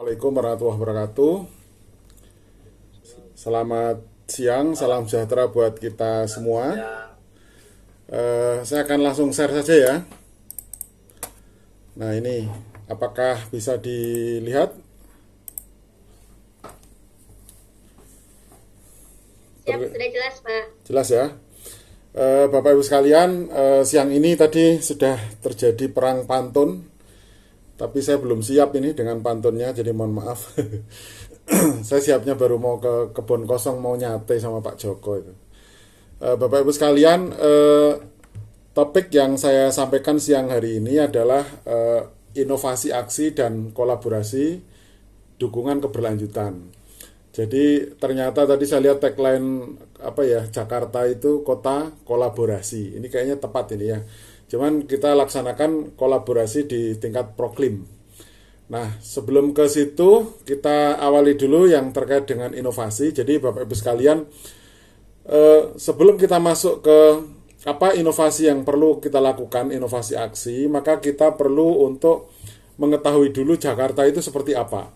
Assalamualaikum warahmatullahi wabarakatuh. Selamat siang, salam sejahtera buat kita semua. Saya akan langsung share saja ya. Nah ini, apakah bisa dilihat? Siap, sudah jelas, Pak. Jelas ya. Bapak Ibu sekalian, siang ini tadi sudah terjadi perang pantun, tapi saya belum siap ini dengan pantunnya, jadi mohon maaf. Saya siapnya baru mau ke kebun kosong, mau nyate sama Pak Joko itu. Bapak Ibu sekalian, topik yang saya sampaikan siang hari ini adalah inovasi aksi dan kolaborasi dukungan keberlanjutan. Jadi ternyata tadi saya lihat tagline Jakarta itu kota kolaborasi. Ini kayaknya tepat ini ya. Cuman kita laksanakan kolaborasi di tingkat proklim. Nah, sebelum ke situ kita awali dulu yang terkait dengan inovasi. Jadi Bapak Ibu sekalian, sebelum kita masuk ke apa inovasi yang perlu kita lakukan, inovasi aksi, maka kita perlu untuk mengetahui dulu Jakarta itu seperti apa.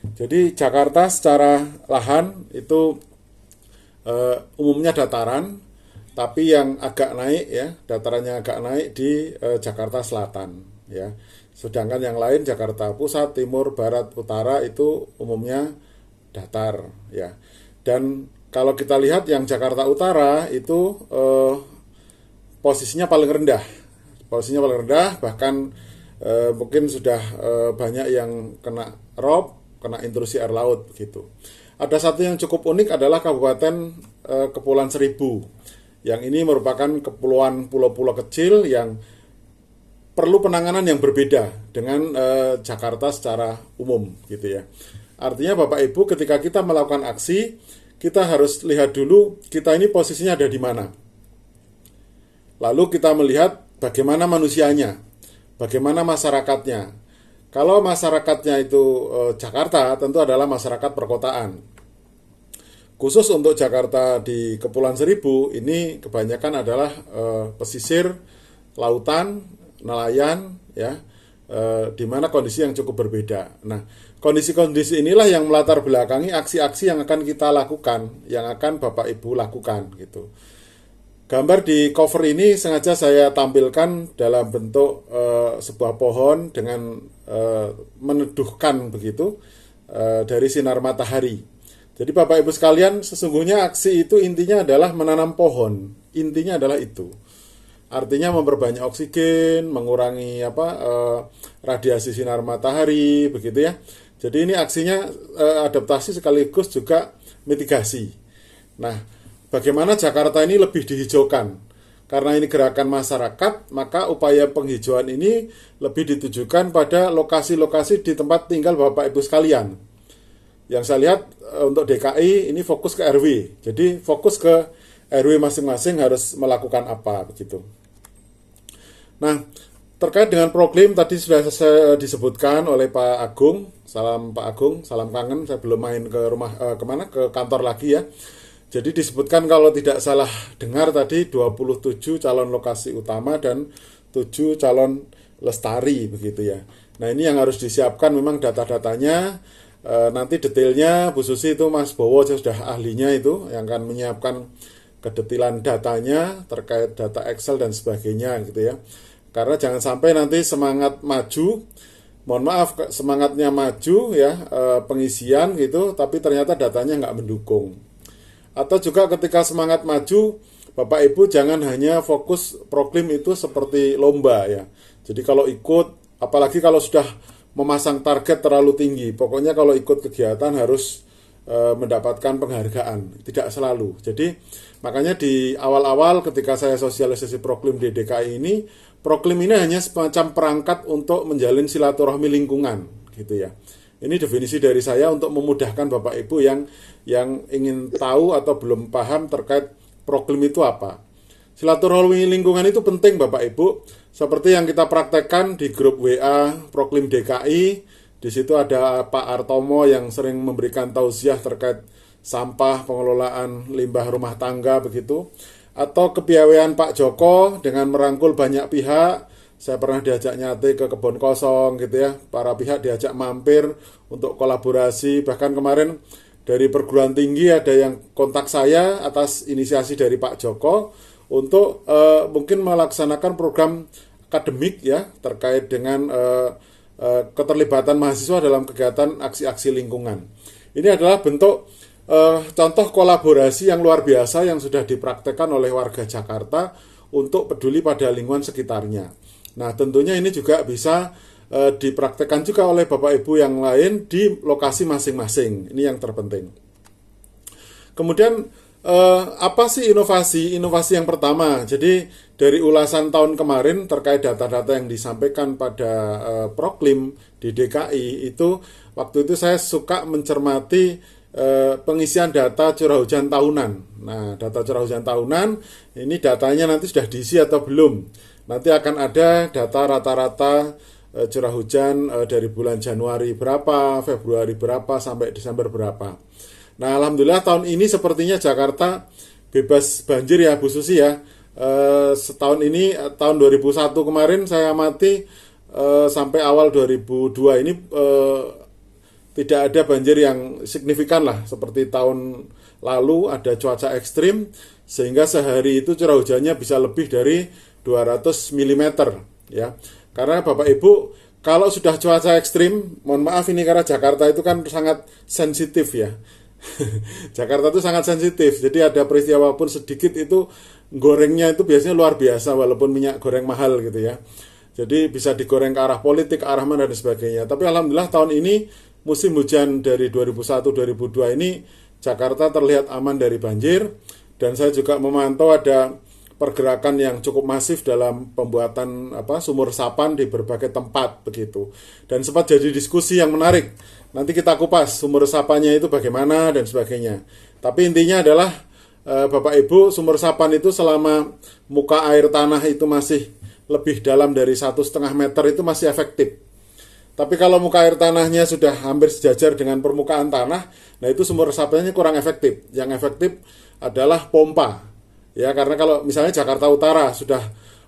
Jadi Jakarta secara lahan itu umumnya dataran, tapi yang agak naik ya, datarannya agak naik di Jakarta Selatan ya. Sedangkan yang lain Jakarta Pusat, Timur, Barat, Utara itu umumnya datar ya. Dan kalau kita lihat yang Jakarta Utara itu posisinya paling rendah. Posisinya paling rendah, bahkan mungkin sudah banyak yang kena rob, kena intrusi air laut gitu. Ada satu yang cukup unik adalah Kabupaten Kepulauan Seribu. Yang ini merupakan kepulauan pulau-pulau kecil yang perlu penanganan yang berbeda dengan Jakarta secara umum gitu ya. Artinya Bapak Ibu, ketika kita melakukan aksi, kita harus lihat dulu kita ini posisinya ada di mana. Lalu kita melihat bagaimana manusianya, bagaimana masyarakatnya. Kalau masyarakatnya itu Jakarta, tentu adalah masyarakat perkotaan. Khusus untuk Jakarta di Kepulauan Seribu, ini kebanyakan adalah pesisir, lautan, nelayan, ya, di mana kondisi yang cukup berbeda. Nah, kondisi-kondisi inilah yang melatar belakangi aksi-aksi yang akan kita lakukan, yang akan Bapak Ibu lakukan, gitu. Gambar di cover ini sengaja saya tampilkan dalam bentuk sebuah pohon dengan meneduhkan begitu dari sinar matahari. Jadi Bapak Ibu sekalian, sesungguhnya aksi itu intinya adalah menanam pohon. Intinya adalah itu. Artinya memperbanyak oksigen, mengurangi radiasi sinar matahari, begitu ya. Jadi ini aksinya adaptasi sekaligus juga mitigasi. Nah, bagaimana Jakarta ini lebih dihijaukan? Karena ini gerakan masyarakat, maka upaya penghijauan ini lebih ditujukan pada lokasi-lokasi di tempat tinggal Bapak Ibu sekalian. Yang saya lihat untuk DKI ini fokus ke RW. Jadi fokus ke RW masing-masing harus melakukan apa begitu. Nah, terkait dengan proklim tadi sudah disebutkan oleh Pak Agung. Salam Pak Agung, salam kangen. Saya belum main ke rumah ke kantor lagi ya. Jadi disebutkan kalau tidak salah dengar tadi 27 calon lokasi utama dan 7 calon lestari begitu ya. Nah, ini yang harus disiapkan memang data-datanya. Nanti detailnya Bu Susi itu Mas Bowo sudah ahlinya itu yang akan menyiapkan kedetilan datanya terkait data Excel dan sebagainya gitu ya. Karena jangan sampai nanti semangat maju, mohon maaf semangatnya maju ya pengisian gitu, tapi ternyata datanya nggak mendukung. Atau juga ketika semangat maju, Bapak Ibu jangan hanya fokus proklim itu seperti lomba ya. Jadi kalau ikut, apalagi kalau sudah memasang target terlalu tinggi, pokoknya kalau ikut kegiatan harus mendapatkan penghargaan. Tidak selalu. Jadi makanya di awal-awal ketika saya sosialisasi proklim di DKI ini, proklim ini hanya semacam perangkat untuk menjalin silaturahmi lingkungan gitu ya. Ini definisi dari saya untuk memudahkan Bapak Ibu yang ingin tahu atau belum paham terkait proklim itu apa. Silaturahmi lingkungan itu penting Bapak Ibu. Seperti yang kita praktekkan di grup WA Proklim DKI. Di situ ada Pak Artomo yang sering memberikan tausiah terkait sampah, pengelolaan limbah rumah tangga begitu. Atau kepiawaian Pak Joko dengan merangkul banyak pihak saya pernah diajak nyate ke Kebon Kosong gitu ya, para pihak diajak mampir untuk kolaborasi. Bahkan kemarin dari perguruan tinggi ada yang kontak saya atas inisiasi dari Pak Joko untuk mungkin melaksanakan program akademik ya terkait dengan keterlibatan mahasiswa dalam kegiatan aksi-aksi lingkungan. Ini adalah bentuk contoh kolaborasi yang luar biasa yang sudah dipraktekkan oleh warga Jakarta untuk peduli pada lingkungan sekitarnya. Nah, tentunya ini juga bisa dipraktekkan juga oleh Bapak Ibu yang lain di lokasi masing-masing. Ini yang terpenting. Kemudian apa sih inovasi? Inovasi yang pertama, jadi dari ulasan tahun kemarin terkait data-data yang disampaikan pada Proklim di DKI itu, waktu itu saya suka mencermati pengisian data curah hujan tahunan. Nah, data curah hujan tahunan ini datanya nanti sudah diisi atau belum? Nanti akan ada data rata-rata curah hujan dari bulan Januari berapa, Februari berapa, sampai Desember berapa. Nah, alhamdulillah tahun ini sepertinya Jakarta bebas banjir ya Bu Susi ya. Setahun ini, tahun 2001 kemarin saya amati sampai awal 2002 ini tidak ada banjir yang signifikan lah. Seperti tahun lalu ada cuaca ekstrim, sehingga sehari itu curah hujannya bisa lebih dari 200 mm ya. Karena Bapak Ibu, kalau sudah cuaca ekstrim, mohon maaf ini karena Jakarta itu kan sangat sensitif ya. Jakarta itu sangat sensitif, jadi ada peristiwa pun sedikit itu gorengnya itu biasanya luar biasa walaupun minyak goreng mahal gitu ya. Jadi bisa digoreng ke arah politik, ke arah mana dan sebagainya. Tapi alhamdulillah tahun ini musim hujan dari 2001-2002 ini Jakarta terlihat aman dari banjir, dan saya juga memantau ada pergerakan yang cukup masif dalam pembuatan sumur resapan di berbagai tempat begitu. Dan sempat jadi diskusi yang menarik. Nanti kita kupas sumur resapannya itu bagaimana dan sebagainya. Tapi intinya adalah Bapak Ibu, sumur resapan itu selama muka air tanah itu masih lebih dalam dari 1,5 meter itu masih efektif. Tapi kalau muka air tanahnya sudah hampir sejajar dengan permukaan tanah, nah itu sumur resapannya kurang efektif. Yang efektif adalah pompa. Ya, karena kalau misalnya Jakarta Utara sudah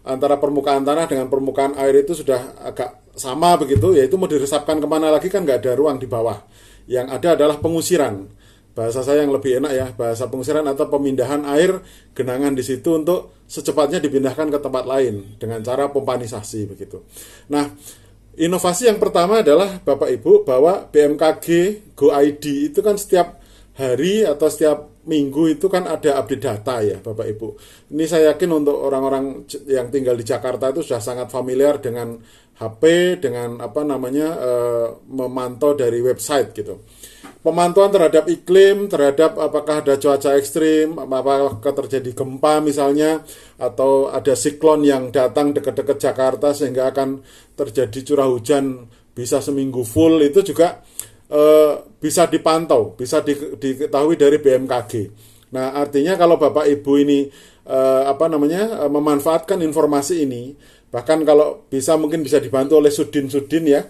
antara permukaan tanah dengan permukaan air itu sudah agak sama begitu, yaitu mau diresapkan kemana lagi kan nggak ada ruang di bawah. Yang ada adalah pengusiran. Bahasa saya yang lebih enak ya, bahasa pengusiran atau pemindahan air genangan di situ untuk secepatnya dipindahkan ke tempat lain dengan cara pompanisasi begitu. Nah, inovasi yang pertama adalah Bapak Ibu bahwa BMKG Go ID itu kan setiap hari atau setiap minggu itu kan ada update data ya Bapak Ibu. Ini saya yakin untuk orang-orang yang tinggal di Jakarta itu sudah sangat familiar dengan HP, dengan memantau dari website gitu. Pemantauan terhadap iklim, terhadap apakah ada cuaca ekstrim, apakah terjadi gempa misalnya, atau ada siklon yang datang dekat-dekat Jakarta sehingga akan terjadi curah hujan bisa seminggu full, itu juga bisa dipantau, bisa diketahui dari BMKG. Nah, artinya kalau Bapak Ibu ini memanfaatkan informasi ini, bahkan kalau bisa mungkin bisa dibantu oleh sudin-sudin ya,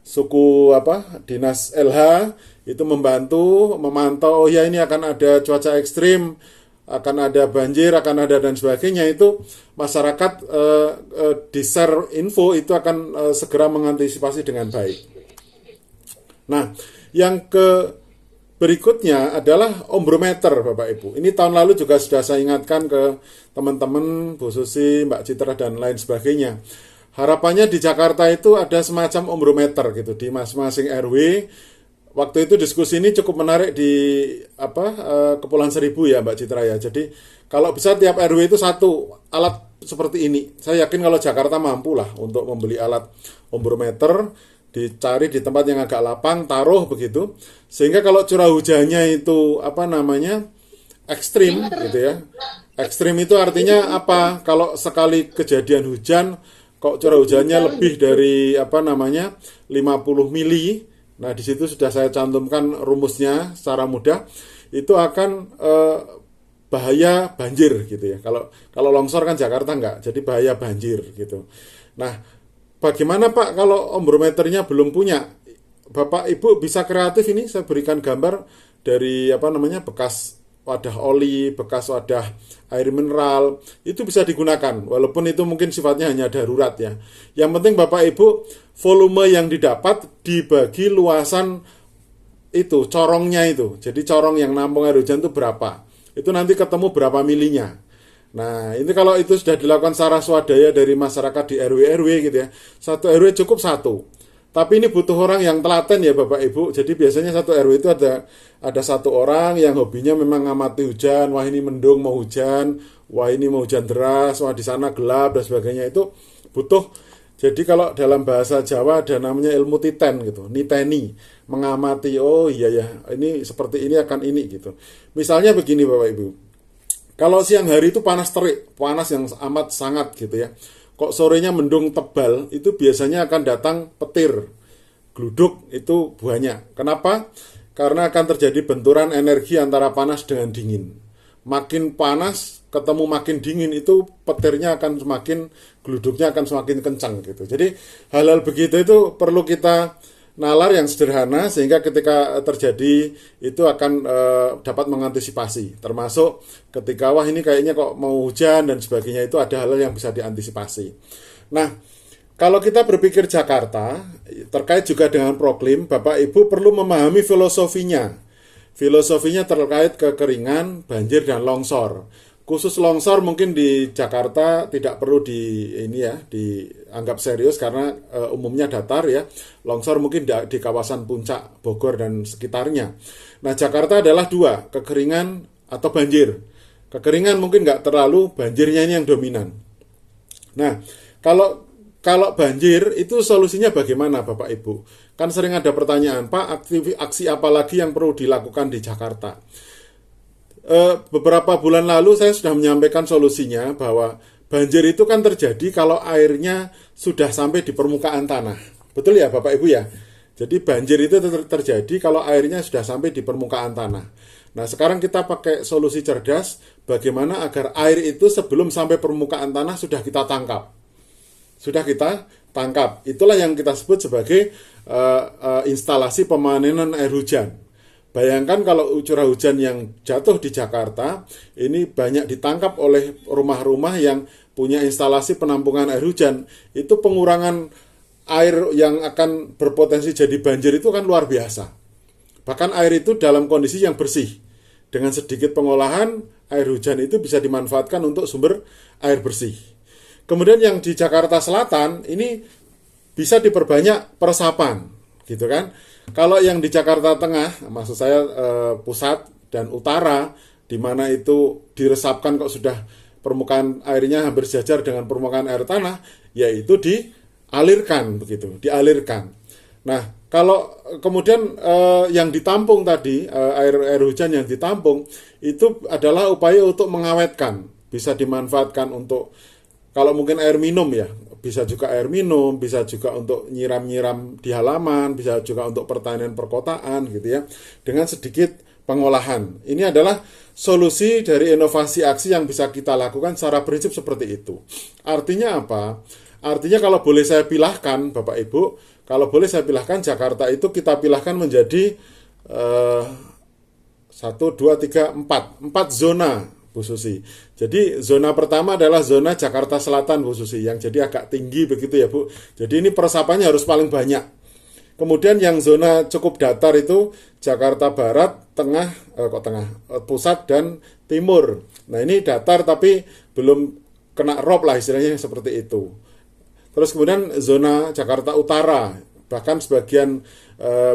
suku dinas LH itu membantu memantau, oh ya ini akan ada cuaca ekstrim, akan ada banjir, akan ada dan sebagainya, itu masyarakat di-share info itu akan segera mengantisipasi dengan baik. Nah, yang berikutnya adalah ombrometer Bapak Ibu. Ini tahun lalu juga sudah saya ingatkan ke teman-teman, Bu Susi, Mbak Citra dan lain sebagainya. Harapannya di Jakarta itu ada semacam ombrometer gitu di masing-masing RW. Waktu itu diskusi ini cukup menarik di Kepulauan Seribu ya Mbak Citra ya. Jadi kalau bisa tiap RW itu satu alat seperti ini. Saya yakin kalau Jakarta mampu lah untuk membeli alat ombrometer, dicari di tempat yang agak lapang, taruh begitu. Sehingga kalau curah hujannya itu ekstrim gitu ya. Ekstrim itu artinya apa? Kalau sekali kejadian hujan kok curah hujannya lebih dari 50 mili. Nah, di situ sudah saya cantumkan rumusnya secara mudah. Itu akan bahaya banjir gitu ya. Kalau longsor kan Jakarta enggak, jadi bahaya banjir gitu. Nah, bagaimana Pak kalau ombrometernya belum punya? Bapak Ibu bisa kreatif ini, saya berikan gambar dari bekas wadah oli, bekas wadah air mineral, itu bisa digunakan, walaupun itu mungkin sifatnya hanya darurat ya. Yang penting Bapak Ibu, volume yang didapat dibagi luasan itu, corongnya itu. Jadi corong yang nampung air hujan itu berapa, itu nanti ketemu berapa milinya. Nah, ini kalau itu sudah dilakukan secara swadaya dari masyarakat di RW-RW gitu ya, satu RW cukup satu. Tapi ini butuh orang yang telaten ya Bapak Ibu. Jadi biasanya satu RW itu ada satu orang yang hobinya memang ngamati hujan. Wah ini mendung mau hujan, wah ini mau hujan deras, wah di sana gelap dan sebagainya. Itu butuh. Jadi kalau dalam bahasa Jawa ada namanya ilmu titen gitu, niteni, mengamati. Oh iya ya, ini seperti ini akan ini gitu. Misalnya begini Bapak Ibu. Kalau siang hari itu panas terik, panas yang amat sangat gitu ya. Kok sorenya mendung tebal, itu biasanya akan datang petir, gluduk itu banyak. Kenapa? Karena akan terjadi benturan energi antara panas dengan dingin. Makin panas ketemu makin dingin, itu petirnya akan semakin, gluduknya akan semakin kencang gitu. Jadi hal-hal begitu itu perlu kita nalar yang sederhana, sehingga ketika terjadi itu akan dapat mengantisipasi. Termasuk ketika wah ini kayaknya kok mau hujan dan sebagainya, itu ada hal yang bisa diantisipasi. Nah, kalau kita berpikir Jakarta terkait juga dengan Proklim, Bapak Ibu perlu memahami filosofinya. Filosofinya terkait kekeringan, banjir dan longsor. Khusus longsor mungkin di Jakarta tidak perlu dianggap serius karena umumnya datar ya. Longsor mungkin di kawasan puncak Bogor dan sekitarnya. Nah, Jakarta adalah dua, kekeringan atau banjir. Kekeringan mungkin nggak terlalu, banjirnya ini yang dominan. Nah, kalau banjir itu solusinya bagaimana Bapak Ibu? Kan sering ada pertanyaan, Pak, aksi apa lagi yang perlu dilakukan di Jakarta? Beberapa bulan lalu saya sudah menyampaikan solusinya bahwa banjir itu kan terjadi kalau airnya sudah sampai di permukaan tanah. Betul ya Bapak Ibu ya? Jadi banjir itu terjadi kalau airnya sudah sampai di permukaan tanah. Nah, sekarang kita pakai solusi cerdas bagaimana agar air itu sebelum sampai permukaan tanah sudah kita tangkap. Sudah kita tangkap. Itulah yang kita sebut sebagai instalasi pemanenan air hujan. Bayangkan kalau curah hujan yang jatuh di Jakarta, ini banyak ditangkap oleh rumah-rumah yang punya instalasi penampungan air hujan. Itu pengurangan air yang akan berpotensi jadi banjir itu kan luar biasa. Bahkan air itu dalam kondisi yang bersih. Dengan sedikit pengolahan, air hujan itu bisa dimanfaatkan untuk sumber air bersih. Kemudian yang di Jakarta Selatan, ini bisa diperbanyak peresapan, gitu kan. Kalau yang di Jakarta Tengah, maksud saya pusat dan utara, di mana itu diresapkan kok sudah permukaan airnya hampir sejajar dengan permukaan air tanah, yaitu dialirkan begitu, dialirkan. Nah, kalau kemudian yang ditampung tadi, air hujan yang ditampung, itu adalah upaya untuk mengawetkan, bisa dimanfaatkan untuk, kalau mungkin air minum ya, bisa juga air minum, bisa juga untuk nyiram-nyiram di halaman, bisa juga untuk pertanian perkotaan gitu ya, dengan sedikit pengolahan. Ini adalah solusi dari inovasi aksi yang bisa kita lakukan secara prinsip seperti itu. Artinya apa? Artinya kalau boleh saya pilahkan, Bapak Ibu, kalau boleh saya pilahkan Jakarta itu kita pilahkan menjadi 1, 2, 3, 4 zona Bu Susi. Jadi zona pertama adalah zona Jakarta Selatan Bu Susi, yang jadi agak tinggi begitu ya Bu. Jadi ini peresapannya harus paling banyak. Kemudian yang zona cukup datar itu Jakarta Barat, pusat dan timur. Nah ini datar tapi belum kena rob lah istilahnya seperti itu. Terus kemudian zona Jakarta Utara, bahkan sebagian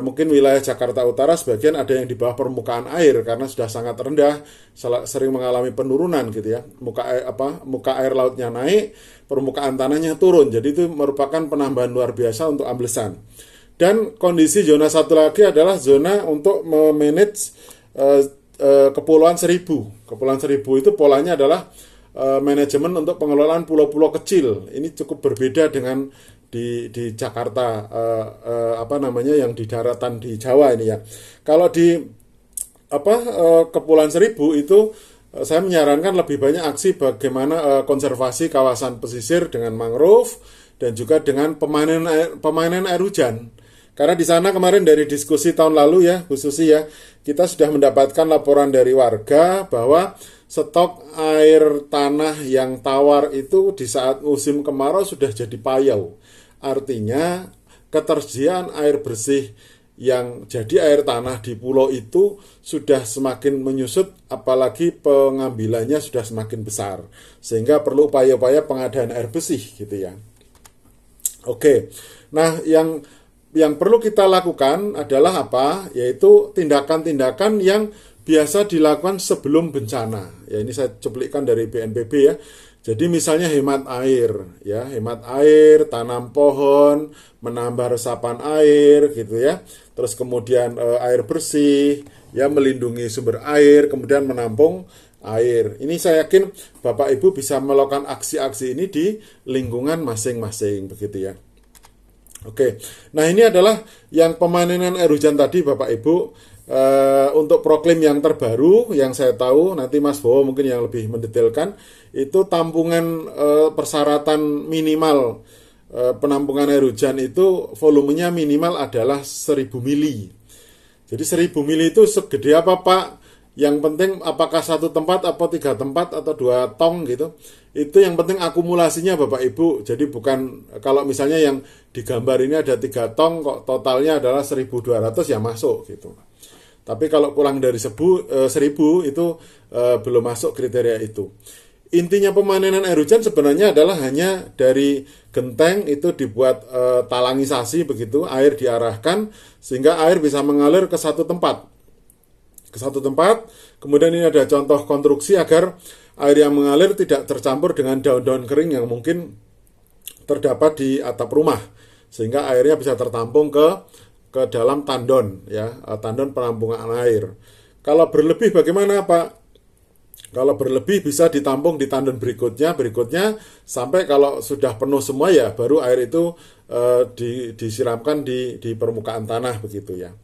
mungkin wilayah Jakarta Utara sebagian ada yang di bawah permukaan air karena sudah sangat rendah, sering mengalami penurunan gitu ya. Muka air lautnya naik, permukaan tanahnya turun. Jadi itu merupakan penambahan luar biasa untuk amblesan. Dan kondisi zona satu lagi adalah zona untuk memanage Kepulauan Seribu. Kepulauan Seribu itu polanya adalah manajemen untuk pengelolaan pulau-pulau kecil. Ini cukup berbeda dengan di Jakarta yang di daratan di Jawa ini ya. Kalau di Kepulauan Seribu itu saya menyarankan lebih banyak aksi bagaimana konservasi kawasan pesisir dengan mangrove dan juga dengan pemanen air hujan. Karena di sana kemarin dari diskusi tahun lalu ya, khususnya ya, kita sudah mendapatkan laporan dari warga bahwa stok air tanah yang tawar itu di saat musim kemarau sudah jadi payau. Artinya ketersediaan air bersih yang jadi air tanah di pulau itu sudah semakin menyusut, apalagi pengambilannya sudah semakin besar, sehingga perlu upaya-upaya pengadaan air bersih gitu ya. Oke, nah yang perlu kita lakukan adalah apa? Yaitu tindakan-tindakan yang biasa dilakukan sebelum bencana. Ya, ini saya cuplikkan dari BNPB ya. Jadi misalnya hemat air, ya, hemat air, tanam pohon, menambah resapan air, gitu ya. Terus kemudian air bersih, ya, melindungi sumber air, kemudian menampung air. Ini saya yakin Bapak Ibu bisa melakukan aksi-aksi ini di lingkungan masing-masing, begitu ya. Oke, nah ini adalah yang pemanenan air hujan tadi Bapak Ibu. Untuk proklim yang terbaru yang saya tahu, nanti Mas Bowo mungkin yang lebih mendetailkan, itu tampungan persyaratan minimal penampungan air hujan itu volumenya minimal adalah 1000 mili. Jadi 1000 mili itu segede apa Pak? Yang penting apakah satu tempat atau 3 tempat atau 2 tong gitu. Itu yang penting akumulasinya Bapak Ibu. Jadi bukan kalau misalnya yang digambar ini ada 3 tong kok totalnya adalah 1200 ya masuk gitu. Tapi kalau kurang dari 1000 itu belum masuk kriteria itu. Intinya pemanenan air hujan sebenarnya adalah hanya dari genteng itu dibuat talangisasi begitu, air diarahkan sehingga air bisa mengalir ke satu tempat. Kemudian ini ada contoh konstruksi agar air yang mengalir tidak tercampur dengan daun-daun kering yang mungkin terdapat di atap rumah, sehingga airnya bisa tertampung ke dalam tandon, ya, tandon penampungan air. Kalau berlebih bagaimana Pak? Kalau berlebih bisa ditampung di tandon berikutnya sampai kalau sudah penuh semua ya baru air itu disiramkan di permukaan tanah begitu ya.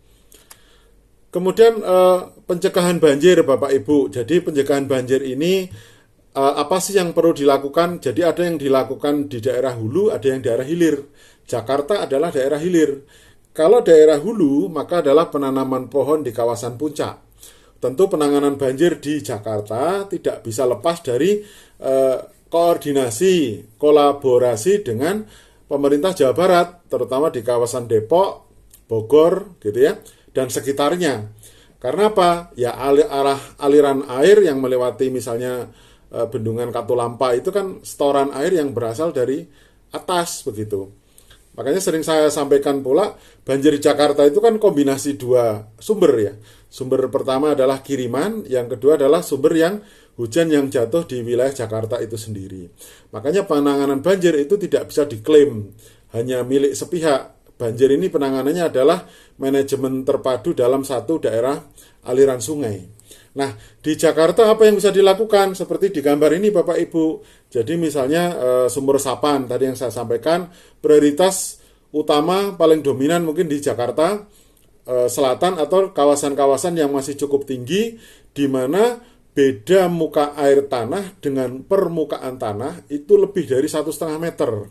Kemudian pencegahan banjir Bapak Ibu. Jadi pencegahan banjir ini apa sih yang perlu dilakukan? Jadi ada yang dilakukan di daerah hulu, ada yang daerah hilir. Jakarta adalah daerah hilir. Kalau daerah hulu maka adalah penanaman pohon di kawasan puncak. Tentu penanganan banjir di Jakarta tidak bisa lepas dari koordinasi, kolaborasi dengan pemerintah Jawa Barat, terutama di kawasan Depok, Bogor, gitu ya, dan sekitarnya. Karena apa? Ya aliran air yang melewati misalnya bendungan Katulampa itu kan setoran air yang berasal dari atas begitu. Makanya sering saya sampaikan pula, banjir di Jakarta itu kan kombinasi 2 sumber ya. Sumber pertama adalah kiriman, yang kedua adalah sumber yang hujan yang jatuh di wilayah Jakarta itu sendiri. Makanya penanganan banjir itu tidak bisa diklaim hanya milik sepihak. Banjir ini penanganannya adalah manajemen terpadu dalam satu daerah aliran sungai. Nah, di Jakarta apa yang bisa dilakukan? Seperti di gambar ini Bapak Ibu. Jadi misalnya sumber resapan tadi yang saya sampaikan, prioritas utama paling dominan mungkin di Jakarta Selatan atau kawasan-kawasan yang masih cukup tinggi, di mana beda muka air tanah dengan permukaan tanah itu lebih dari 1,5 meter.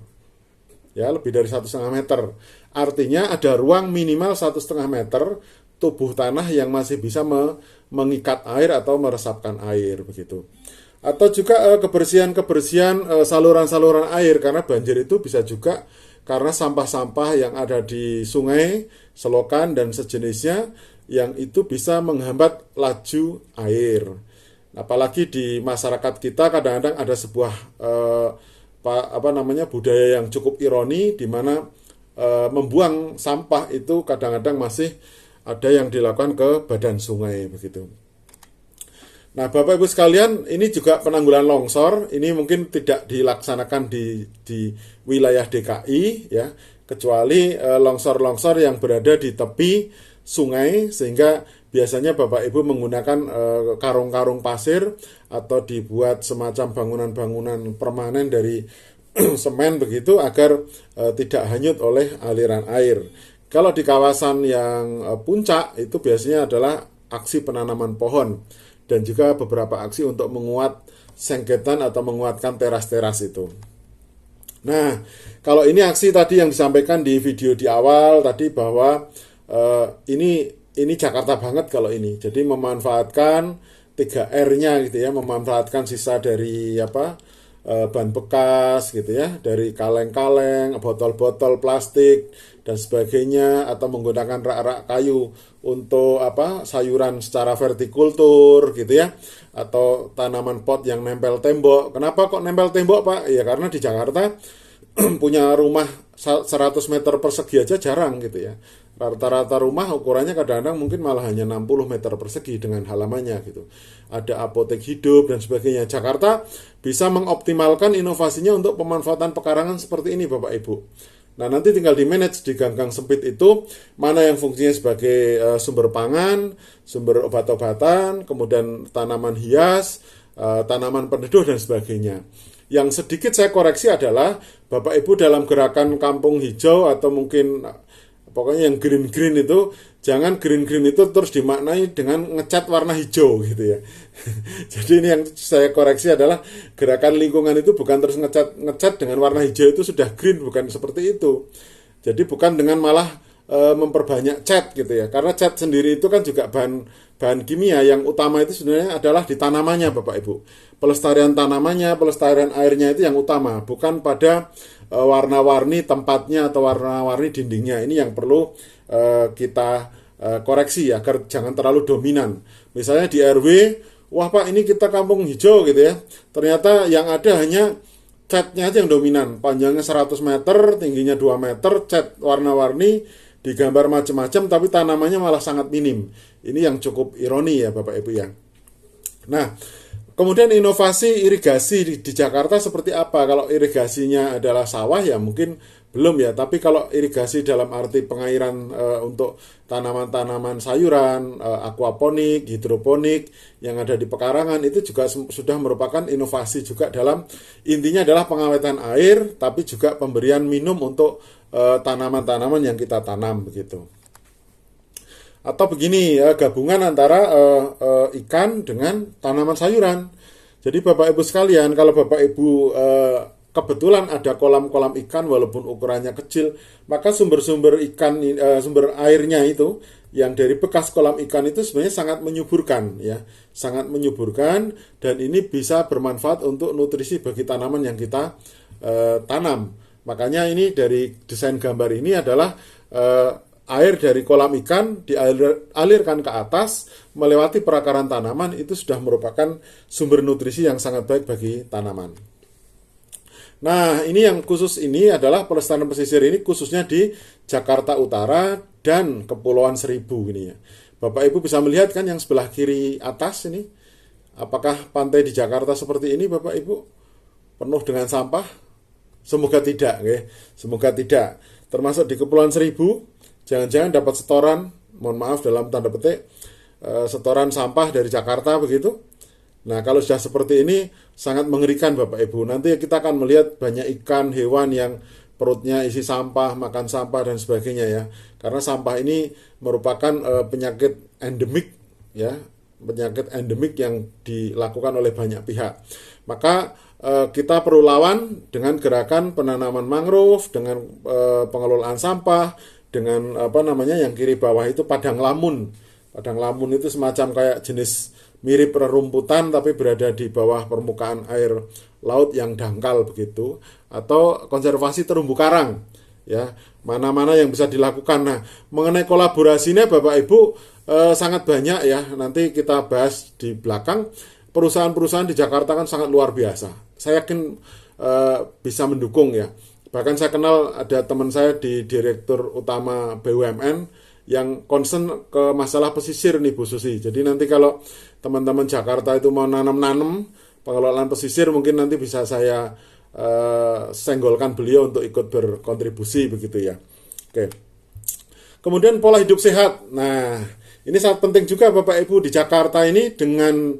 Ya, lebih dari 1,5 meter. Artinya ada ruang minimal 1,5 meter tubuh tanah yang masih bisa mengikat air atau meresapkan air begitu. Atau juga kebersihan saluran-saluran air, karena banjir itu bisa juga karena sampah-sampah yang ada di sungai, selokan dan sejenisnya yang itu bisa menghambat laju air. Apalagi di masyarakat kita kadang-kadang ada sebuah budaya yang cukup ironi, di mana membuang sampah itu kadang-kadang masih ada yang dilakukan ke badan sungai begitu. Nah, Bapak Ibu sekalian, ini juga penanggulangan longsor. Ini mungkin tidak dilaksanakan di wilayah DKI ya, kecuali longsor-longsor yang berada di tepi sungai, sehingga biasanya Bapak Ibu menggunakan karung-karung pasir atau dibuat semacam bangunan-bangunan permanen dari semen begitu agar tidak hanyut oleh aliran air. Kalau di kawasan yang puncak itu biasanya adalah aksi penanaman pohon dan juga beberapa aksi untuk menguat sengketan atau menguatkan teras-teras itu. Nah, kalau ini aksi tadi yang disampaikan di video di awal tadi bahwa ini Jakarta banget kalau ini. Jadi memanfaatkan 3R-nya gitu ya, memanfaatkan sisa dari ban bekas gitu ya, dari kaleng-kaleng, botol-botol plastik dan sebagainya, atau menggunakan rak-rak kayu untuk sayuran secara vertikultur gitu ya, atau tanaman pot yang nempel tembok. Kenapa kok nempel tembok, Pak? Ya karena di Jakarta punya rumah 100 meter persegi aja jarang gitu ya. Rata-rata rumah ukurannya kadang-kadang mungkin malah hanya 60 meter persegi dengan halamannya gitu. Ada apotek hidup dan sebagainya. Jakarta bisa mengoptimalkan inovasinya untuk pemanfaatan pekarangan seperti ini, Bapak Ibu. Nah, nanti tinggal di manage di gang-gang sempit itu mana yang fungsinya sebagai sumber pangan, sumber obat-obatan, kemudian tanaman hias, tanaman peneduh dan sebagainya. Yang sedikit saya koreksi adalah Bapak Ibu dalam gerakan kampung hijau atau mungkin pokoknya yang green-green itu, jangan green-green itu terus dimaknai dengan ngecat warna hijau gitu ya. Jadi ini yang saya koreksi adalah gerakan lingkungan itu bukan terus ngecat dengan warna hijau itu sudah green, bukan seperti itu. Jadi bukan dengan malah memperbanyak cat gitu ya. Karena cat sendiri itu kan juga bahan kimia, yang utama itu sebenarnya adalah di tanamannya, Bapak Ibu. Pelestarian tanamannya, pelestarian airnya itu yang utama, bukan pada warna-warni tempatnya atau warna-warni dindingnya. Ini yang perlu kita koreksi agar jangan terlalu dominan. Misalnya di RW, wah Pak ini kita kampung hijau gitu ya, ternyata yang ada hanya catnya aja yang dominan, panjangnya 100 meter, tingginya 2 meter, cat warna-warni, digambar macam-macam, tapi tanamannya malah sangat minim. Ini yang cukup ironi ya Bapak Ibu ya. Nah, kemudian inovasi irigasi di Jakarta seperti apa? Kalau irigasinya adalah sawah ya mungkin belum ya, tapi kalau irigasi dalam arti pengairan untuk tanaman-tanaman sayuran, aquaponik, hidroponik yang ada di pekarangan itu juga sudah merupakan inovasi juga, dalam intinya adalah pengawetan air tapi juga pemberian minum untuk tanaman-tanaman yang kita tanam begitu. Atau begini ya, gabungan antara ikan dengan tanaman sayuran. Jadi Bapak Ibu sekalian, kalau Bapak Ibu kebetulan ada kolam-kolam ikan walaupun ukurannya kecil, maka sumber-sumber ikan, sumber airnya itu yang dari bekas kolam ikan itu sebenarnya sangat menyuburkan ya, sangat menyuburkan, dan ini bisa bermanfaat untuk nutrisi bagi tanaman yang kita tanam. Makanya ini dari desain gambar ini adalah air dari kolam ikan dialirkan ke atas melewati perakaran tanaman, itu sudah merupakan sumber nutrisi yang sangat baik bagi tanaman. Nah, ini yang khusus ini adalah pelestarian pesisir ini khususnya di Jakarta Utara dan Kepulauan Seribu ini ya. Bapak Ibu bisa melihat kan yang sebelah kiri atas ini. Apakah pantai di Jakarta seperti ini Bapak Ibu? Penuh dengan sampah? Semoga tidak, ya. Semoga tidak. Termasuk di Kepulauan Seribu, jangan-jangan dapat setoran, mohon maaf dalam tanda petik, setoran sampah dari Jakarta begitu. Nah, kalau sudah seperti ini sangat mengerikan Bapak Ibu. Nanti kita akan melihat banyak ikan, hewan yang perutnya isi sampah, makan sampah dan sebagainya ya. Karena sampah ini merupakan penyakit endemik ya, penyakit endemik yang dilakukan oleh banyak pihak. Maka kita perlu lawan dengan gerakan penanaman mangrove, dengan pengelolaan sampah, dengan yang kiri bawah itu padang lamun. Padang lamun itu semacam kayak jenis mirip rerumputan tapi berada di bawah permukaan air laut yang dangkal begitu, atau konservasi terumbu karang ya, mana-mana yang bisa dilakukan. Nah, mengenai kolaborasinya Bapak Ibu sangat banyak ya, nanti kita bahas di belakang. Perusahaan-perusahaan di Jakarta kan sangat luar biasa, saya yakin bisa mendukung ya. Bahkan saya kenal ada teman saya di Direktur Utama BUMN yang concern ke masalah pesisir nih Bu Susi. Jadi nanti kalau teman-teman Jakarta itu mau nanam-nanam pengelolaan pesisir, mungkin nanti bisa saya senggolkan beliau untuk ikut berkontribusi begitu ya. Oke. Kemudian pola hidup sehat. Nah, ini sangat penting juga Bapak Ibu di Jakarta ini, dengan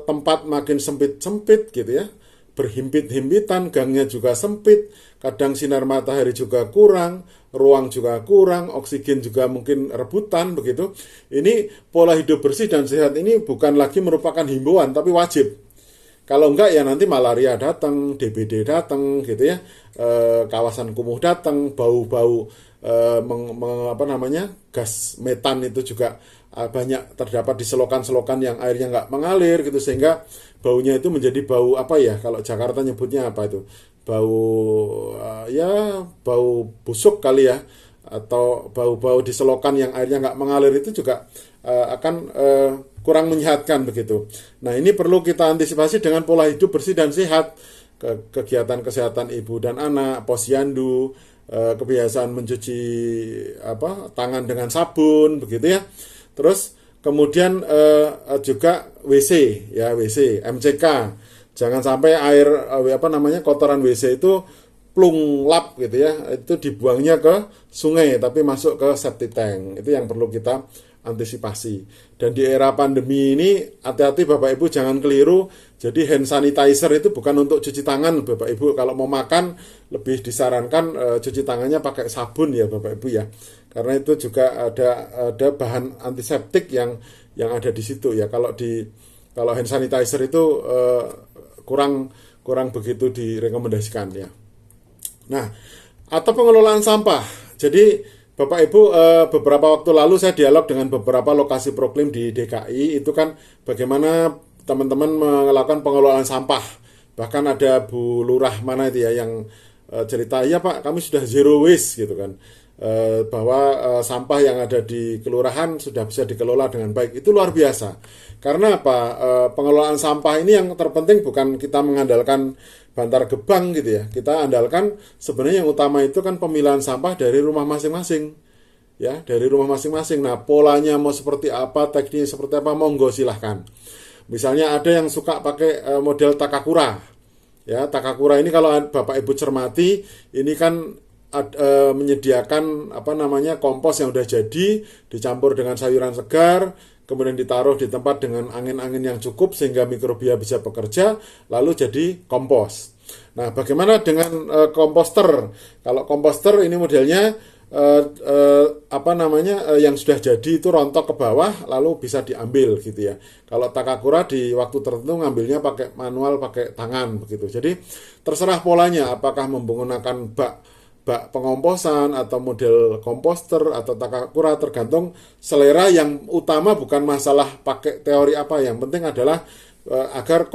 tempat makin sempit-sempit gitu ya. Berhimpit-himpitan, gangnya juga sempit, kadang sinar matahari juga kurang, ruang juga kurang, oksigen juga mungkin rebutan begitu. Ini pola hidup bersih dan sehat ini bukan lagi merupakan himbauan tapi wajib. Kalau enggak ya nanti malaria datang, DBD datang gitu ya, kawasan kumuh datang, bau-bau gas metan itu juga banyak terdapat di selokan-selokan yang airnya nggak mengalir gitu, sehingga baunya itu menjadi bau apa ya, kalau Jakarta nyebutnya apa itu, bau bau busuk kali ya, atau bau-bau di selokan yang airnya nggak mengalir itu juga akan kurang menyehatkan begitu. Nah, ini perlu kita antisipasi dengan pola hidup bersih dan sehat, kegiatan kesehatan ibu dan anak, posyandu, kebiasaan mencuci tangan dengan sabun begitu ya. Terus kemudian juga WC ya, WC MCK. Jangan sampai air kotoran WC itu plung lap gitu ya, itu dibuangnya ke sungai tapi masuk ke septic tank. Itu yang perlu kita antisipasi. Dan di era pandemi ini hati-hati Bapak Ibu, jangan keliru. Jadi hand sanitizer itu bukan untuk cuci tangan Bapak Ibu. Kalau mau makan lebih disarankan cuci tangannya pakai sabun ya Bapak Ibu ya. Karena itu juga ada bahan antiseptik yang ada di situ ya. Kalau hand sanitizer itu kurang begitu direkomendasikan ya. Nah, atau pengelolaan sampah. Jadi Bapak Ibu, beberapa waktu lalu saya dialog dengan beberapa lokasi proklim di DKI, itu kan bagaimana teman-teman melakukan pengelolaan sampah. Bahkan ada Bu Lurah mana itu ya yang cerita, ya Pak, kami sudah zero waste gitu kan. Bahwa sampah yang ada di kelurahan sudah bisa dikelola dengan baik. Itu luar biasa. Karena apa? Pengelolaan sampah ini yang terpenting bukan kita mengandalkan Bantar Gebang gitu ya. Kita andalkan sebenarnya yang utama itu kan pemilahan sampah dari rumah masing-masing. Ya, dari rumah masing-masing. Nah, polanya mau seperti apa, tekniknya seperti apa, monggo silahkan. Misalnya ada yang suka pakai model takakura. Ya, takakura ini kalau Bapak Ibu cermati, ini kan menyediakan kompos yang udah jadi, dicampur dengan sayuran segar, kemudian ditaruh di tempat dengan angin-angin yang cukup sehingga mikrobia bisa bekerja, lalu jadi kompos. Nah, bagaimana dengan komposter? Kalau komposter ini modelnya yang sudah jadi itu rontok ke bawah lalu bisa diambil gitu ya. Kalau takakura di waktu tertentu ngambilnya pakai manual, pakai tangan begitu. Jadi terserah polanya, apakah menggunakan bak pengomposan atau model komposter atau takakura, tergantung selera. Yang utama bukan masalah pakai teori apa, yang penting adalah agar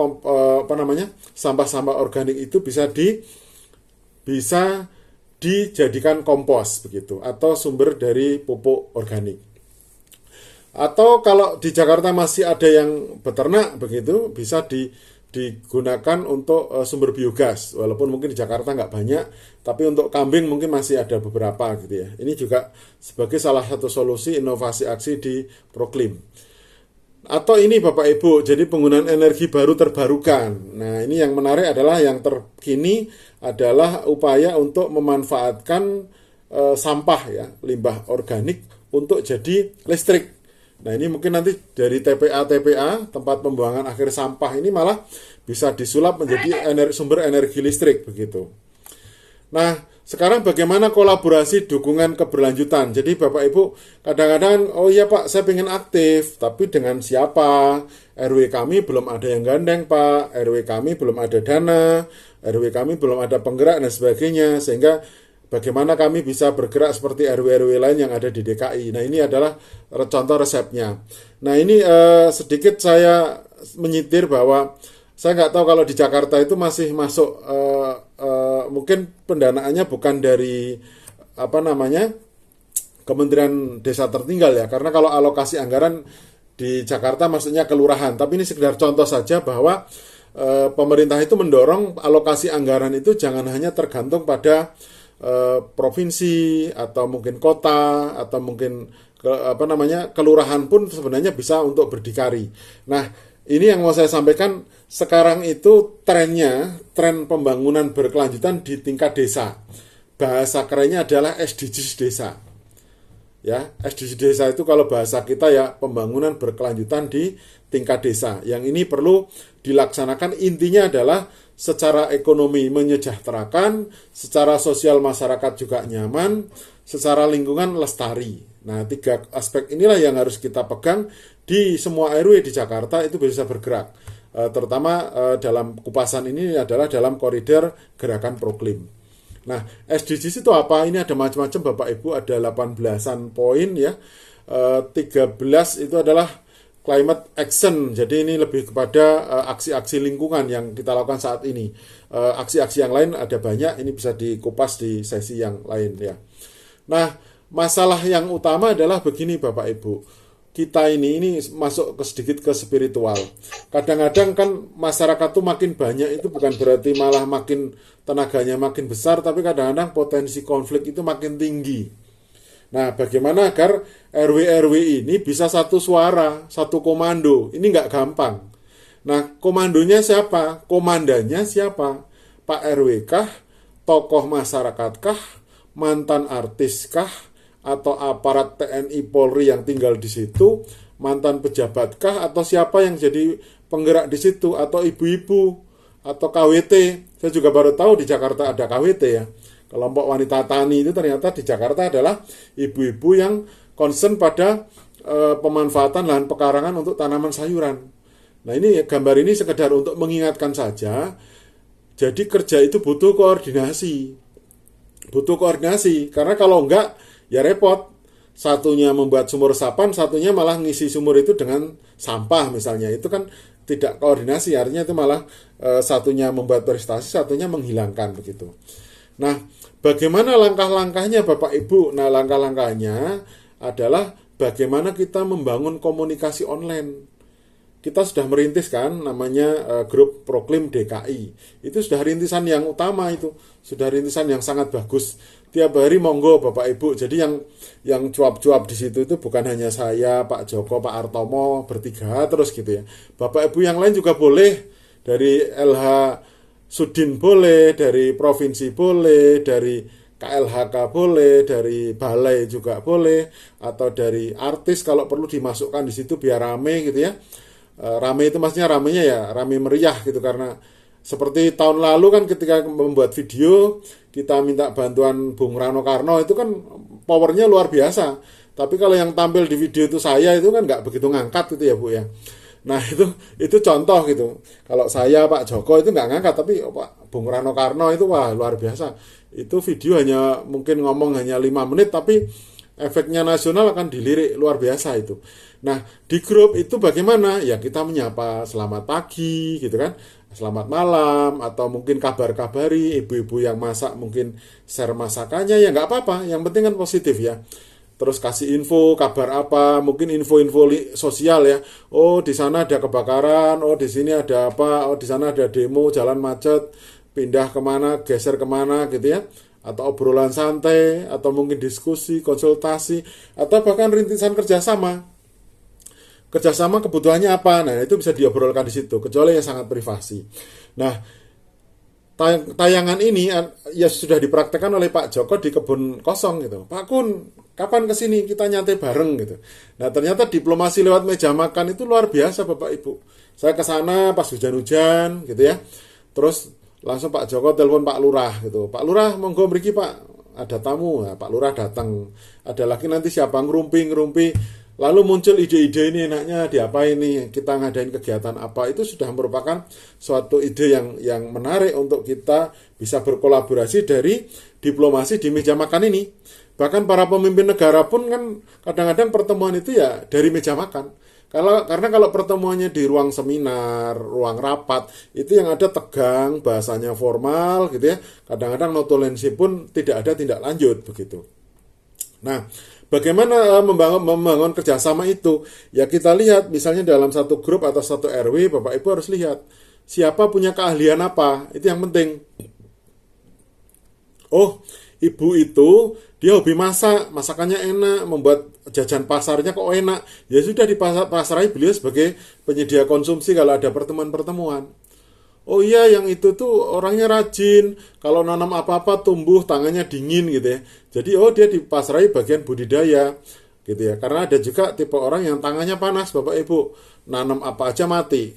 sampah-sampah organik itu bisa dijadikan kompos begitu, atau sumber dari pupuk organik. Atau kalau di Jakarta masih ada yang beternak begitu, bisa digunakan untuk sumber biogas, walaupun mungkin di Jakarta nggak banyak, tapi untuk kambing mungkin masih ada beberapa gitu ya. Ini juga sebagai salah satu solusi inovasi aksi di Proklim. Atau ini Bapak Ibu, jadi penggunaan energi baru terbarukan. Nah, ini yang menarik adalah yang terkini adalah upaya untuk memanfaatkan sampah ya, limbah organik untuk jadi listrik. Nah, ini mungkin nanti dari TPA, tempat pembuangan akhir sampah ini malah bisa disulap menjadi sumber energi listrik begitu. Nah, sekarang bagaimana kolaborasi dukungan keberlanjutan? Jadi Bapak Ibu kadang-kadang, oh iya Pak, saya pengen aktif, tapi dengan siapa? RW kami belum ada yang gandeng Pak, RW kami belum ada dana, RW kami belum ada penggerak dan sebagainya, sehingga bagaimana kami bisa bergerak seperti RW-RW lain yang ada di DKI. Nah, ini adalah contoh resepnya. Nah, ini sedikit saya menyitir bahwa saya nggak tahu kalau di Jakarta itu masih masuk, mungkin pendanaannya bukan dari Kementerian Desa Tertinggal ya. Karena kalau alokasi anggaran di Jakarta maksudnya kelurahan. Tapi ini sekedar contoh saja bahwa pemerintah itu mendorong alokasi anggaran itu jangan hanya tergantung pada provinsi atau mungkin kota atau mungkin kelurahan pun sebenarnya bisa untuk berdikari. Nah, ini yang mau saya sampaikan, sekarang itu tren pembangunan berkelanjutan di tingkat desa. Bahasa kerennya adalah SDGs desa. Ya, SDGs desa itu kalau bahasa kita ya pembangunan berkelanjutan di tingkat desa. Yang ini perlu dilaksanakan, intinya adalah secara ekonomi menyejahterakan, secara sosial masyarakat juga nyaman, secara lingkungan lestari. Nah, 3 aspek inilah yang harus kita pegang di semua RW di Jakarta itu bisa bergerak. terutama dalam kupasan ini adalah dalam koridor gerakan Proklim. Nah, SDGs itu apa? Ini ada macam-macam Bapak Ibu, ada 18-an poin ya. 13 itu adalah climate action. Jadi ini lebih kepada aksi-aksi lingkungan yang kita lakukan saat ini. Aksi-aksi yang lain ada banyak, ini bisa dikupas di sesi yang lain ya. Nah, masalah yang utama adalah begini Bapak Ibu. Kita ini masuk sedikit ke spiritual. Kadang-kadang kan masyarakat tuh makin banyak itu bukan berarti malah makin tenaganya makin besar, tapi kadang-kadang potensi konflik itu makin tinggi. Nah, bagaimana agar RW-RW ini bisa satu suara, satu komando? Ini nggak gampang. Nah, komandonya siapa? Komandannya siapa? Pak RW kah? Tokoh masyarakat kah? Mantan artis kah? Atau aparat TNI Polri yang tinggal di situ, mantan pejabat kah, atau siapa yang jadi penggerak di situ, atau ibu-ibu, atau KWT. Saya juga baru tahu di Jakarta ada KWT ya. Kelompok wanita tani itu ternyata di Jakarta adalah ibu-ibu yang concern pada pemanfaatan lahan pekarangan untuk tanaman sayuran. Nah, ini gambar ini sekedar untuk mengingatkan saja. Jadi kerja itu butuh koordinasi. Butuh koordinasi, karena kalau enggak ya repot. Satunya membuat sumur resapan, satunya malah ngisi sumur itu dengan sampah misalnya. Itu kan tidak koordinasi, artinya itu malah satunya membuat prestasi, satunya menghilangkan begitu. Nah, bagaimana langkah-langkahnya Bapak Ibu? Nah, langkah-langkahnya adalah bagaimana kita membangun komunikasi online. Kita sudah merintis kan namanya grup Proklim DKI. Itu sudah rintisan yang utama itu. Sudah rintisan yang sangat bagus. Tiap hari monggo Bapak Ibu. Jadi yang cuap-cuap di situ itu bukan hanya saya, Pak Joko, Pak Artomo bertiga terus gitu ya. Bapak Ibu yang lain juga boleh, dari LH Sudin boleh, dari provinsi boleh, dari KLHK boleh, dari balai juga boleh, atau dari artis kalau perlu dimasukkan di situ biar rame gitu ya. Rame itu maksudnya ramenya ya rame meriah gitu, karena seperti tahun lalu kan ketika membuat video kita minta bantuan Bung Rano Karno, itu kan powernya luar biasa. Tapi kalau yang tampil di video itu saya itu kan nggak begitu ngangkat gitu ya Bu ya. Nah itu contoh gitu. Kalau saya Pak Joko itu nggak ngangkat, tapi Pak Bung Rano Karno itu wah luar biasa. Itu video hanya mungkin ngomong hanya 5 menit, tapi efeknya nasional akan dilirik luar biasa itu. Nah, di grup itu bagaimana? Ya kita menyapa selamat pagi gitu kan, selamat malam, atau mungkin kabar-kabari ibu-ibu yang masak, mungkin share masakannya, ya nggak apa-apa, yang penting kan positif ya. Terus kasih info, kabar apa, mungkin info-info sosial ya. Oh, di sana ada kebakaran, oh di sini ada apa, oh di sana ada demo, jalan macet, pindah kemana, geser kemana gitu ya. Atau obrolan santai, atau mungkin diskusi, konsultasi, atau bahkan rintisan kerjasama. Kerjasama kebutuhannya apa? Nah, itu bisa diobrolkan di situ, kecuali yang sangat privasi. Nah, tayangan ini ya sudah dipraktekkan oleh Pak Joko di Kebun Kosong gitu. Pak Kun, kapan kesini kita nyantai bareng gitu. Nah, ternyata diplomasi lewat meja makan itu luar biasa Bapak Ibu. Saya ke sana pas hujan-hujan gitu ya. Terus langsung Pak Joko telepon Pak Lurah gitu. Pak Lurah monggo mriki Pak, ada tamu. Nah, Pak Lurah datang. Ada lagi nanti siapa ngerumpi. Lalu muncul ide-ide ini enaknya diapain nih, kita ngadain kegiatan apa. Itu sudah merupakan suatu ide yang menarik untuk kita bisa berkolaborasi dari diplomasi di meja makan ini. Bahkan para pemimpin negara pun kan kadang-kadang pertemuan itu ya dari meja makan. Karena kalau pertemuannya di ruang seminar, ruang rapat, itu yang ada tegang, bahasanya formal gitu ya. Kadang-kadang notulensi pun tidak ada tindak lanjut begitu. Nah, bagaimana membangun kerjasama itu? Ya kita lihat misalnya dalam satu grup atau satu RW, Bapak Ibu harus lihat siapa punya keahlian apa, itu yang penting. Oh, ibu itu dia hobi masak, masakannya enak, membuat jajan pasarnya kok enak. Ya sudah dipasarai beliau sebagai penyedia konsumsi kalau ada pertemuan-pertemuan. Oh iya, yang itu tuh orangnya rajin, kalau nanam apa-apa tumbuh tangannya dingin gitu ya. Jadi dia dipasarai bagian budidaya gitu ya. Karena ada juga tipe orang yang tangannya panas Bapak Ibu, nanam apa aja mati,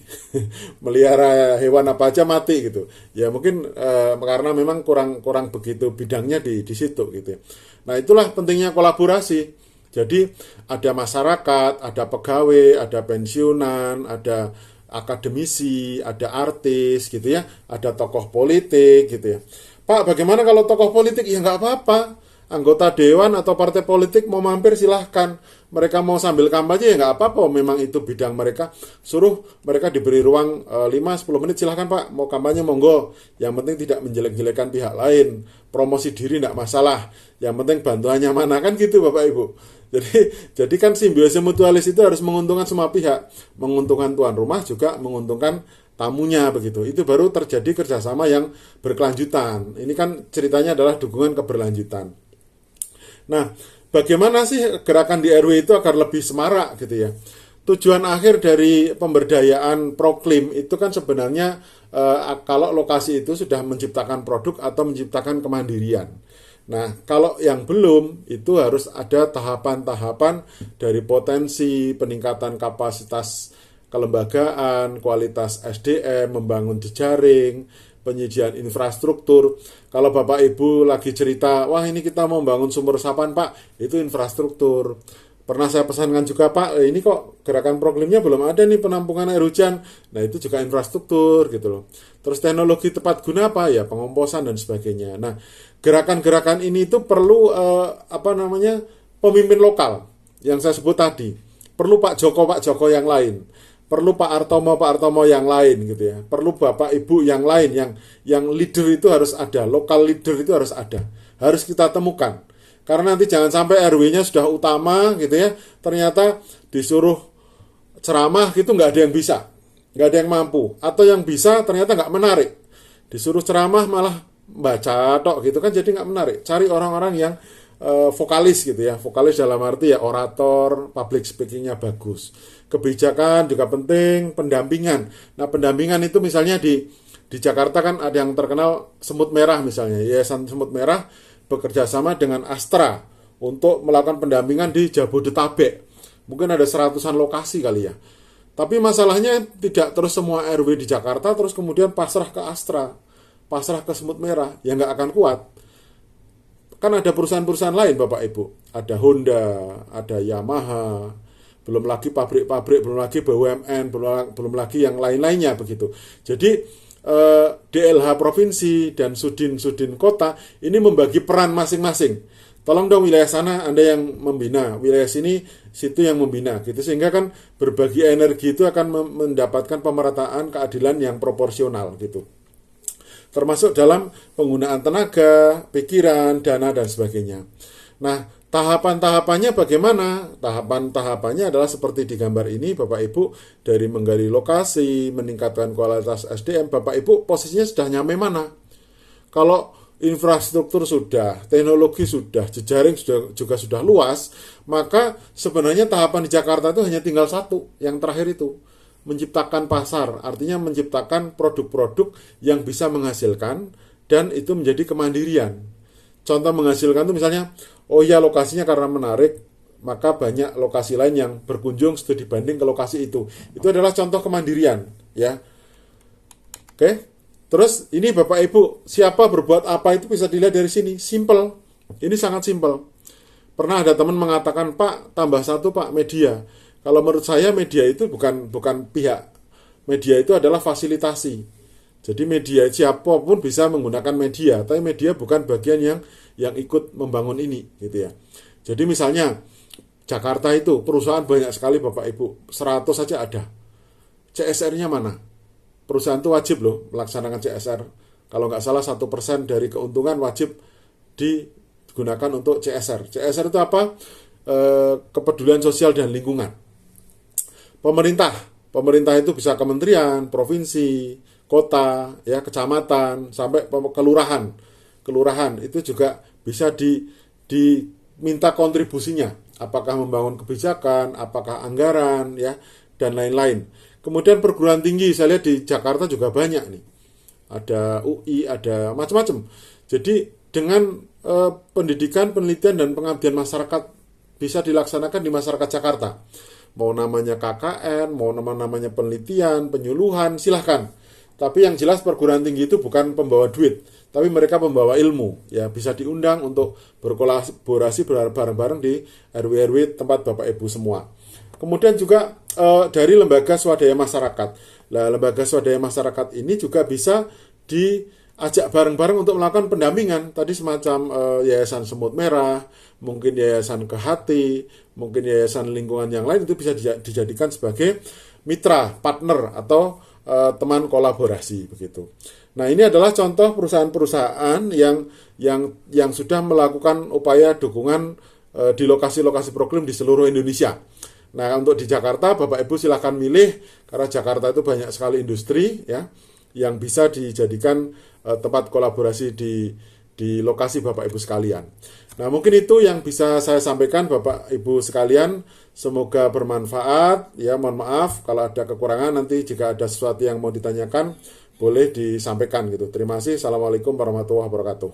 melihara hewan apa aja mati gitu. Ya mungkin karena memang kurang begitu bidangnya di situ gitu ya. Nah itulah pentingnya kolaborasi. Jadi ada masyarakat, ada pegawai, ada pensiunan, ada akademisi, ada artis gitu ya, ada tokoh politik gitu ya. Pak, bagaimana kalau tokoh politik? Ya nggak apa-apa. Anggota dewan atau partai politik mau mampir silahkan. Mereka mau sambil kampanye ya nggak apa-apa. Memang itu bidang mereka. Suruh mereka diberi ruang 5-10 menit silahkan Pak. Mau kampanye monggo. Yang penting tidak menjelek-jelekan pihak lain. Promosi diri nggak masalah. Yang penting bantuannya mana kan gitu Bapak Ibu. Jadi kan simbiosis mutualis itu harus menguntungkan semua pihak. Menguntungkan tuan rumah juga menguntungkan tamunya begitu. Itu baru terjadi kerjasama yang berkelanjutan. Ini kan ceritanya adalah dukungan keberlanjutan. Nah, bagaimana sih gerakan di RW itu agar lebih semarak gitu ya? Tujuan akhir dari pemberdayaan Proklim itu kan sebenarnya kalau lokasi itu sudah menciptakan produk atau menciptakan kemandirian. Nah, kalau yang belum itu harus ada tahapan-tahapan dari potensi peningkatan kapasitas kelembagaan, kualitas SDM, membangun jejaring, penyediaan infrastruktur. Kalau Bapak Ibu lagi cerita, wah ini kita mau bangun sumur resapan Pak, itu infrastruktur. Pernah saya pesankan juga Pak, ini kok gerakan Proklimnya belum ada nih penampungan air hujan. Nah itu juga infrastruktur gitu loh. Terus teknologi tepat guna apa ya, pengomposan dan sebagainya. Nah gerakan-gerakan ini itu perlu pemimpin lokal yang saya sebut tadi. Perlu Pak Joko yang lain. Perlu Pak Artomo yang lain gitu ya. Perlu Bapak Ibu yang lain yang leader itu harus ada, lokal leader itu harus ada. Harus kita temukan. Karena nanti jangan sampai RW-nya sudah utama gitu ya, ternyata disuruh ceramah gitu nggak ada yang bisa, nggak ada yang mampu, atau yang bisa ternyata nggak menarik. Disuruh ceramah malah baca tok gitu kan, jadi nggak menarik. Cari orang-orang yang vokalis gitu ya, vokalis dalam arti ya orator, public speakingnya bagus. Kebijakan juga penting, pendampingan. Nah pendampingan itu misalnya di Jakarta kan ada yang terkenal Semut Merah misalnya, Yayasan Semut Merah bekerja sama dengan Astra untuk melakukan pendampingan di Jabodetabek. Mungkin ada 100-an lokasi kali ya. Tapi masalahnya tidak terus semua RW di Jakarta terus kemudian pasrah ke Astra, pasrah ke Semut Merah, ya nggak akan kuat. Kan ada perusahaan-perusahaan lain Bapak Ibu, ada Honda, ada Yamaha, belum lagi pabrik-pabrik, belum lagi BUMN, belum lagi yang lain-lainnya begitu. Jadi DLH provinsi dan Sudin kota ini membagi peran masing-masing. Tolong dong wilayah sana Anda yang membina, wilayah sini situ yang membina gitu, sehingga kan berbagi energi itu akan mendapatkan pemerataan keadilan yang proporsional gitu. Termasuk dalam penggunaan tenaga, pikiran, dana, dan sebagainya. Nah, tahapan-tahapannya bagaimana? Tahapan-tahapannya adalah seperti di gambar ini, Bapak Ibu, dari menggali lokasi, meningkatkan kualitas SDM, Bapak Ibu posisinya sudah nyampe mana? Kalau infrastruktur sudah, teknologi sudah, jejaring juga sudah luas, maka sebenarnya tahapan di Jakarta itu hanya tinggal satu, yang terakhir itu. Menciptakan pasar, artinya menciptakan produk-produk yang bisa menghasilkan dan itu menjadi kemandirian. Contoh menghasilkan itu misalnya, oh ya lokasinya karena menarik, maka banyak lokasi lain yang berkunjung studi banding ke lokasi itu. Itu adalah contoh kemandirian, ya. Oke. Terus ini Bapak Ibu, siapa berbuat apa itu bisa dilihat dari sini. Simple. Ini sangat simple. Pernah ada teman mengatakan, Pak, tambah satu Pak, media. Kalau menurut saya media itu bukan pihak. Media itu adalah fasilitasi. Jadi media siapapun bisa menggunakan media, tapi media bukan bagian yang ikut membangun ini gitu ya. Jadi misalnya Jakarta itu perusahaan banyak sekali Bapak Ibu, 100 saja ada. CSR-nya mana? Perusahaan itu wajib loh melaksanakan CSR. Kalau nggak salah 1% dari keuntungan wajib digunakan untuk CSR. CSR itu apa? Kepedulian sosial dan lingkungan. Pemerintah itu bisa kementerian, provinsi, kota, ya kecamatan, sampai kelurahan. Kelurahan itu juga bisa diminta kontribusinya. Apakah membangun kebijakan, apakah anggaran, ya dan lain-lain. Kemudian perguruan tinggi, saya lihat di Jakarta juga banyak nih. Ada UI, ada macam-macam. Jadi dengan pendidikan, penelitian, dan pengabdian masyarakat bisa dilaksanakan di masyarakat Jakarta. Mau namanya KKN, mau namanya penelitian, penyuluhan, silahkan. Tapi yang jelas perguruan tinggi itu bukan pembawa duit, tapi mereka pembawa ilmu. Ya bisa diundang untuk berkolaborasi bareng-bareng di RW-RW tempat Bapak Ibu semua. Kemudian juga dari lembaga swadaya masyarakat. Nah, lembaga swadaya masyarakat ini juga bisa diajak bareng-bareng untuk melakukan pendampingan. Tadi semacam Yayasan Semut Merah, mungkin Yayasan Kehati, mungkin Yayasan Lingkungan yang lain, itu bisa dijadikan sebagai mitra, partner, atau teman kolaborasi begitu. Nah, ini adalah contoh perusahaan-perusahaan yang sudah melakukan upaya dukungan di lokasi-lokasi proklim di seluruh Indonesia. Nah, untuk di Jakarta, Bapak Ibu silakan milih, karena Jakarta itu banyak sekali industri ya yang bisa dijadikan tempat kolaborasi di lokasi Bapak Ibu sekalian. Nah, mungkin itu yang bisa saya sampaikan Bapak Ibu sekalian. Semoga bermanfaat. Ya, mohon maaf kalau ada kekurangan, nanti jika ada sesuatu yang mau ditanyakan boleh disampaikan gitu. Terima kasih. Assalamualaikum warahmatullahi wabarakatuh.